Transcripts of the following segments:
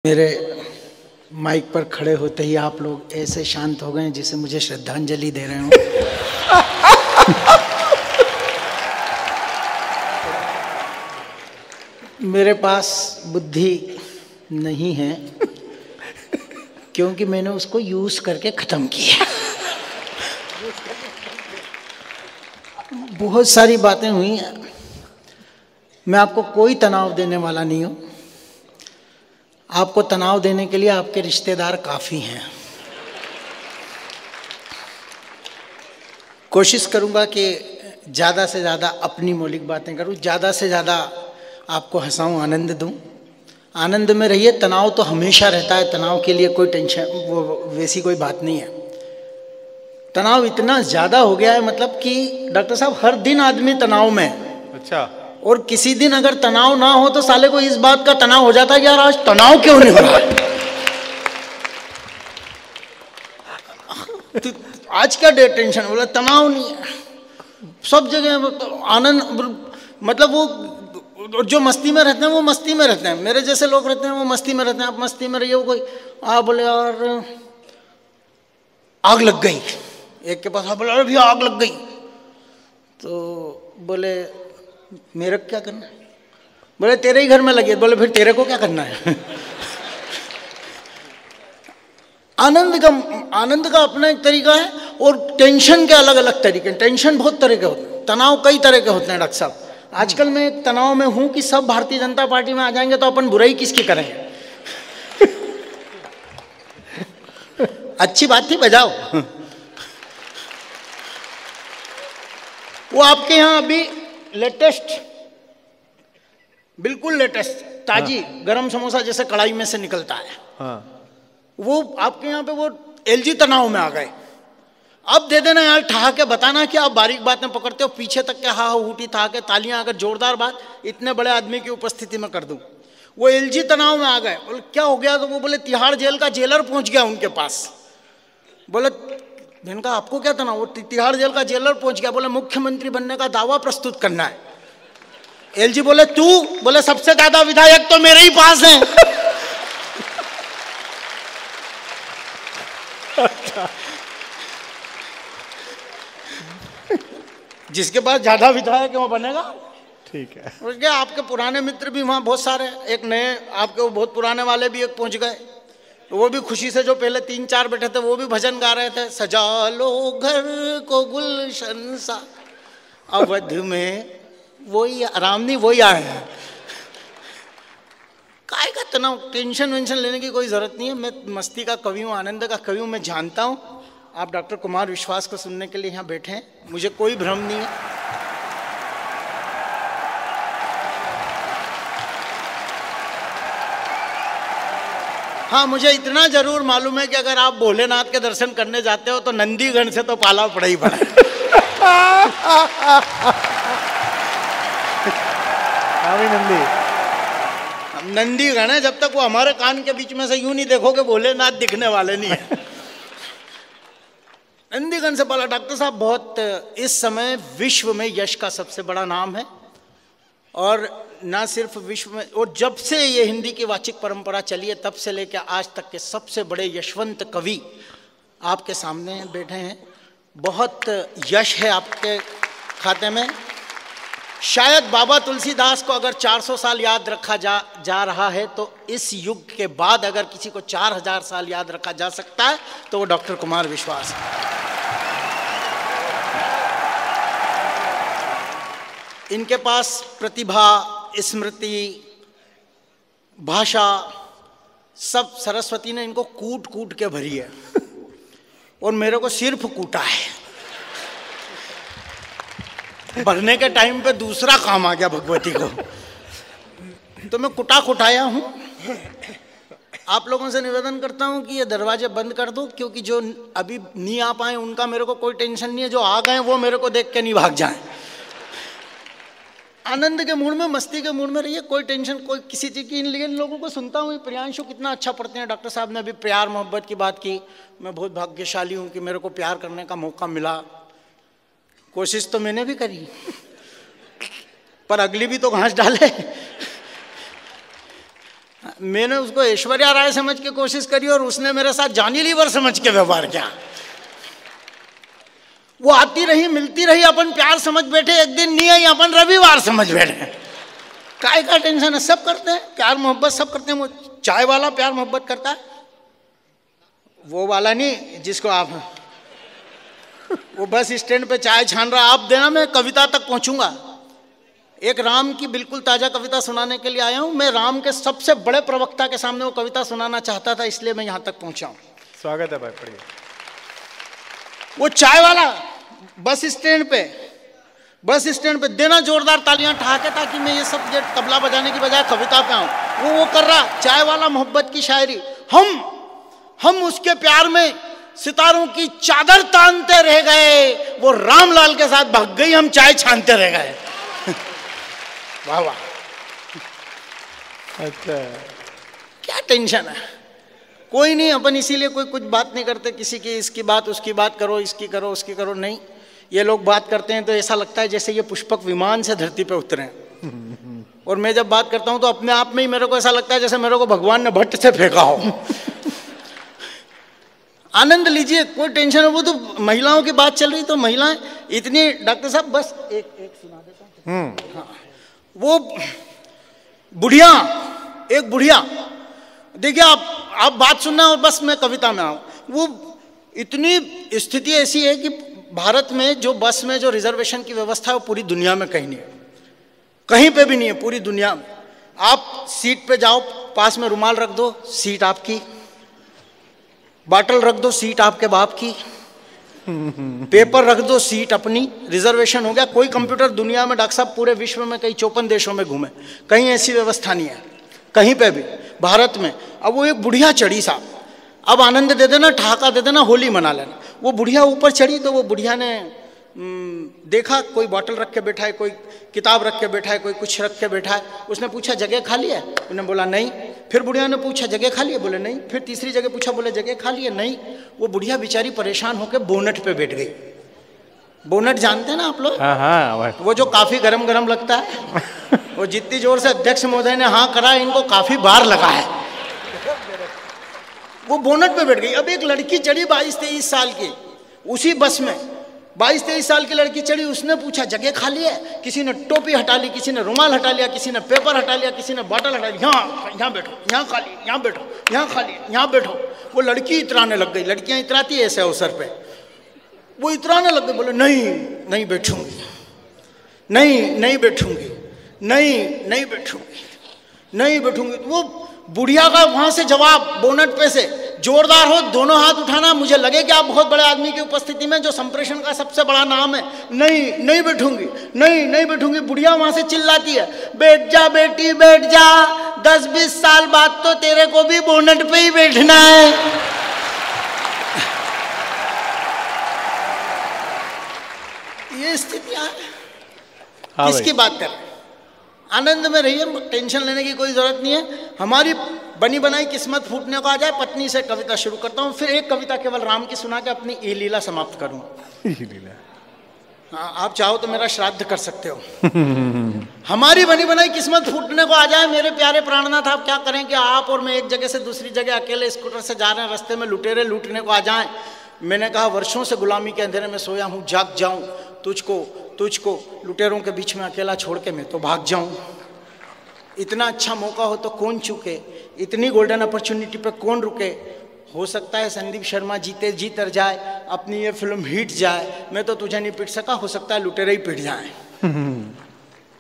मेरे माइक पर खड़े होते ही आप लोग ऐसे शांत हो गए जिसे मुझे श्रद्धांजलि दे रहे हो। मेरे पास बुद्धि नहीं है क्योंकि मैंने उसको यूज करके खत्म किया। बहुत सारी बातें हुई हैं। मैं आपको कोई तनाव देने वाला नहीं हूं। आपको तनाव देने के लिए आपके रिश्तेदार काफी हैं। कोशिश करूंगा कि ज़्यादा से ज़्यादा अपनी मौलिक बातें करूं, ज़्यादा से ज़्यादा आपको हंसाऊं, आनंद दूं। आनंद में रहिए। तनाव तो हमेशा रहता है, तनाव के लिए कोई टेंशन वो वैसी कोई बात नहीं है। तनाव इतना ज़्यादा हो गया है, मतलब कि डॉक्टर साहब हर दिन आदमी तनाव में। अच्छा। और किसी दिन अगर तनाव ना हो तो साले को इस बात का तनाव हो जाता है कि यार आज तनाव क्यों नहीं हो रहा है। तो आज क्या डे टेंशन, बोला तनाव नहीं है, सब जगह आनंद। मतलब वो जो मस्ती में रहते हैं वो मस्ती में रहते हैं, मेरे जैसे लोग रहते हैं वो मस्ती में रहते हैं। आप मस्ती में रहिए, वो कोई आप बोले यार आग लग गई, एक के पास आप बोले अरे आग लग गई, तो बोले मेरे को क्या करना है? बोले तेरे ही घर में लगी। बोले फिर तेरे को क्या करना है? आनंद का अपना एक तरीका है और टेंशन के अलग अलग तरीके। टेंशन बहुत तरह के होते हैं, तनाव कई तरह के होते हैं डॉक्टर साहब। आजकल मैं एक तनाव में हूं कि सब भारतीय जनता पार्टी में आ जाएंगे तो अपन बुराई किसकी करेंगे। अच्छी बात थी, बजाओ। वो आपके यहां अभी लेटेस्ट, बिल्कुल लेटेस्ट ताजी गरम समोसा जैसे कढ़ाई में से निकलता है। हाँ। वो आपके यहाँ पे वो एलजी तनाव में आ गए। अब दे देना यार, ठहा के बताना कि आप बारीक बातें पकड़ते हो, पीछे तक के हा हूटी ठहा के तालियां अगर जोरदार बात इतने बड़े आदमी की उपस्थिति में कर दूं। वो एलजी तनाव में आ गए। बोले क्या हो गया? तो वो बोले तिहाड़ जेल का जेलर पहुंच गया उनके पास। बोले मैंने कहा आपको क्या तनाव? वो तिहाड़ जेल का जेलर पहुंच गया। बोले मुख्यमंत्री बनने का दावा प्रस्तुत करना है। एलजी बोले तू? बोले सबसे ज्यादा विधायक तो मेरे ही पास हैं। जिसके पास ज्यादा विधायक है वो बनेगा। ठीक है। उसके आपके पुराने मित्र भी वहां बहुत सारे, एक नए आपके वो बहुत पुराने वाले भी एक पहुंच गए। वो भी खुशी से, जो पहले 3-4 बैठे थे वो भी भजन गा रहे थे, सजा लो घर को गुलशन सा। अवध में वही रामनी वही आए हैं। काय का तनाव, टेंशन वेंशन लेने की कोई जरूरत नहीं है। मैं मस्ती का कवि हूँ, आनंद का कवि हूँ, मैं जानता हूँ। आप डॉक्टर कुमार विश्वास को सुनने के लिए यहाँ बैठे हैं, मुझे कोई भ्रम नहीं है। हाँ, मुझे इतना जरूर मालूम है कि अगर आप भोलेनाथ के दर्शन करने जाते हो तो नंदीगण से तो पाला पड़ा ही पड़ा है। नंदीगण है, जब तक वो हमारे कान के बीच में से यूं नहीं देखोगे भोलेनाथ दिखने वाले नहीं है। नंदीगण से पाला। डॉक्टर साहब बहुत इस समय विश्व में यश का सबसे बड़ा नाम है, और ना सिर्फ विश्व में, और जब से ये हिंदी की वाचिक परंपरा चली है तब से लेकर आज तक के सबसे बड़े यशवंत कवि आपके सामने बैठे हैं। बहुत यश है आपके खाते में। शायद बाबा तुलसीदास को अगर 400 साल याद रखा जा रहा है तो इस युग के बाद अगर किसी को 4000 साल याद रखा जा सकता है तो वो डॉक्टर कुमार विश्वास है। इनके पास प्रतिभा, स्मृति, भाषा सब सरस्वती ने इनको कूट कूट के भरी है, और मेरे को सिर्फ कूटा है। भरने के टाइम पे दूसरा काम आ गया भगवती को, तो मैं कुटा कुटाया हूं। आप लोगों से निवेदन करता हूं कि ये दरवाजे बंद कर दो, क्योंकि जो अभी नहीं आ पाए उनका मेरे को कोई टेंशन नहीं है, जो आ गए वो मेरे को देख के नहीं भाग जाएं। आनंद के मूड में, मस्ती के मूड में रहिए, कोई टेंशन कोई किसी चीज़ की। इन लोगों को सुनता हूँ, प्रियांशु कितना अच्छा पढ़ते हैं। डॉक्टर साहब ने अभी प्यार मोहब्बत की बात की। मैं बहुत भाग्यशाली हूँ कि मेरे को प्यार करने का मौका मिला। कोशिश तो मैंने भी करी, पर अगली भी तो घास डाले। मैंने उसको ऐश्वर्या राय समझ के कोशिश करी और उसने मेरे साथ जॉनी लीवर समझ के व्यवहार किया। वो आती रही, मिलती रही, अपन प्यार समझ बैठे, एक दिन नहीं आई, अपन रविवार समझ बैठे। काय का टेंशन है, सब करते हैं प्यार मोहब्बत, सब करते हैं। वो चाय वाला प्यार मोहब्बत करता है, वो वाला नहीं जिसको आप वो बस स्टैंड पे चाय छान रहा, आप देना, मैं कविता तक पहुंचूंगा। एक राम की बिल्कुल ताजा कविता सुनाने के लिए आया हूं। मैं राम के सबसे बड़े प्रवक्ता के सामने वो कविता सुनाना चाहता था, इसलिए मैं यहां तक पहुंचा हूं। स्वागत है भाई, पढ़िए। वो चाय वाला बस स्टैंड पे देना जोरदार तालियां ठहाके, ताकि मैं ये सब ये तबला बजाने की बजाय कविता पे आऊं। वो कर रहा चाय वाला मोहब्बत की शायरी। हम उसके प्यार में सितारों की चादर तानते रह गए, वो रामलाल के साथ भाग गई, हम चाय छानते रह गए। वाह वाह, अच्छा, क्या टेंशन है। कोई नहीं, अपन इसीलिए कोई कुछ बात नहीं करते किसी की, इसकी बात उसकी बात करो, इसकी करो उसकी करो, नहीं। ये लोग बात करते हैं तो ऐसा लगता है जैसे ये पुष्पक विमान से धरती पे उतरे हैं। और मैं जब बात करता हूं तो अपने आप में ही मेरे को ऐसा लगता है जैसे मेरे को भगवान ने भट्ट से फेंका हो। आनंद लीजिए, कोई टेंशन है। वो तो महिलाओं की बात चल रही, तो महिलाएं इतनी, डॉक्टर साहब बस एक सुना देता हूं। हाँ, वो बुढ़िया, एक बुढ़िया, देखिए आप बात सुनना और बस मैं कविता में आऊं। वो इतनी स्थिति ऐसी है कि भारत में जो बस में जो रिजर्वेशन की व्यवस्था है वो पूरी दुनिया में कहीं नहीं है, कहीं पे भी नहीं है पूरी दुनिया में। आप सीट पे जाओ, पास में रुमाल रख दो, सीट आपकी, बॉटल रख दो, सीट आपके बाप की, पेपर रख दो, सीट अपनी, रिजर्वेशन हो गया। कोई कंप्यूटर दुनिया में, डॉक्टर साहब पूरे विश्व में कई 54 देशों में घूमे, कहीं ऐसी व्यवस्था नहीं है कहीं पे भी, भारत में। अब वो एक बुढ़िया चढ़ी साहब, अब आनंद दे देना, ठहाका दे देना, होली मना लेना। वो बुढ़िया ऊपर चढ़ी तो वो बुढ़िया ने देखा कोई बॉटल रख के बैठा है, कोई किताब रख के बैठा है, कोई कुछ रख के बैठा है। उसने पूछा जगह खाली है? उन्होंने बोला नहीं। फिर बुढ़िया ने पूछा जगह खाली है? बोले नहीं। फिर तीसरी जगह पूछा, बोले जगह खाली है? नहीं। वो बुढ़िया बेचारी परेशान होकर बोनट पे बैठ गई। बोनट जानते हैं ना आप लोग? हाँ, वो जो काफी गरम गरम लगता है। वो जितनी जोर से अध्यक्ष महोदय ने हाँ करा, इनको काफी बार लगा है। वो बोनट पे बैठ गई। अब एक लड़की चढ़ी 22-23 साल की उसी बस में, 22-23 साल की लड़की चढ़ी। उसने पूछा जगह खाली है? किसी ने टोपी हटा ली, किसी ने रुमाल हटा लिया, किसी ने पेपर हटा लिया, किसी ने बॉटल हटा लिया। यहाँ बैठो, यहाँ खाली, यहाँ बैठो, यहाँ खाली, यहाँ बैठो। वो लड़की इतराने लग गई। लड़कियां इतराती है ऐसे अवसर पे, वो इतराने लग गई। बोले नहीं बैठूंगी, नहीं बैठूंगी, नहीं बैठूंगी, नहीं बैठूंगी। वो बुढ़िया का वहां से जवाब बोनट पे से जोरदार हो, दोनों हाथ उठाना, मुझे लगे कि आप बहुत बड़े आदमी की उपस्थिति में, जो संप्रेषण का सबसे बड़ा नाम है, नहीं बैठूंगी, नहीं बैठूंगी। बुढ़िया वहां से चिल्लाती है, बैठ जा बेटी बैठ जा, 10-20 साल बाद तो तेरे को भी बोनट पे ही बैठना है। ये स्थितियां किसकी बात कर रहे हैं? आनंद में रहिए, टेंशन लेने की कोई जरूरत नहीं है। हमारी बनी बनाई किस्मत फूटने को आ जाए। पत्नी से कविता शुरू करता हूँ, फिर एक कविता केवल राम की सुना के अपनी ई लीला समाप्त करूंगा। हाँ, आप चाहो तो मेरा श्राद्ध कर सकते हो। हमारी बनी बनाई किस्मत फूटने को आ जाए। मेरे प्यारे प्राणनाथ, आप क्या करें कि आप और मैं एक जगह से दूसरी जगह अकेले स्कूटर से जा रहे हैं, रास्ते में लुटेरे लूटने को आ जाएं। मैंने कहा वर्षों से गुलामी के अंधेरे में सोया हूँ, जाग जाऊं, तुझको लुटेरों के बीच में अकेला छोड़ के मैं तो भाग जाऊं। इतना अच्छा मौका हो तो कौन चूके, इतनी गोल्डन अपॉर्चुनिटी पे कौन रुके। हो सकता है संदीप शर्मा जीते जी तर जाए, अपनी ये फिल्म हिट जाए, मैं तो तुझे नहीं पीट सका, हो सकता है लुटेरे ही पीट जाए।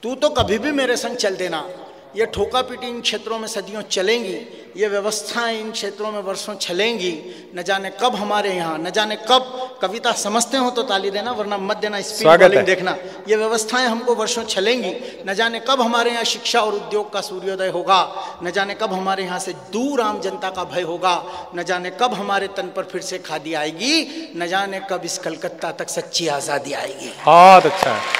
तू तो कभी भी मेरे संग चल देना। ये ठोका पीटी इन क्षेत्रों में सदियों चलेंगी, ये व्यवस्थाएं इन क्षेत्रों में वर्षों चलेंगी। न जाने कब हमारे यहाँ, न जाने कब, कविता समझते हो तो ताली देना, वरना मत देना, स्पीड बॉलिंग देखना। ये व्यवस्थाएं हमको वर्षों चलेंगी। न जाने कब हमारे यहाँ शिक्षा और उद्योग का सूर्योदय होगा, न जाने कब हमारे यहाँ से दूर आम जनता का भय होगा, न जाने कब हमारे तन पर फिर से खादी आएगी, न जाने कब इस कलकत्ता तक सच्ची आज़ादी आएगी। बहुत अच्छा है।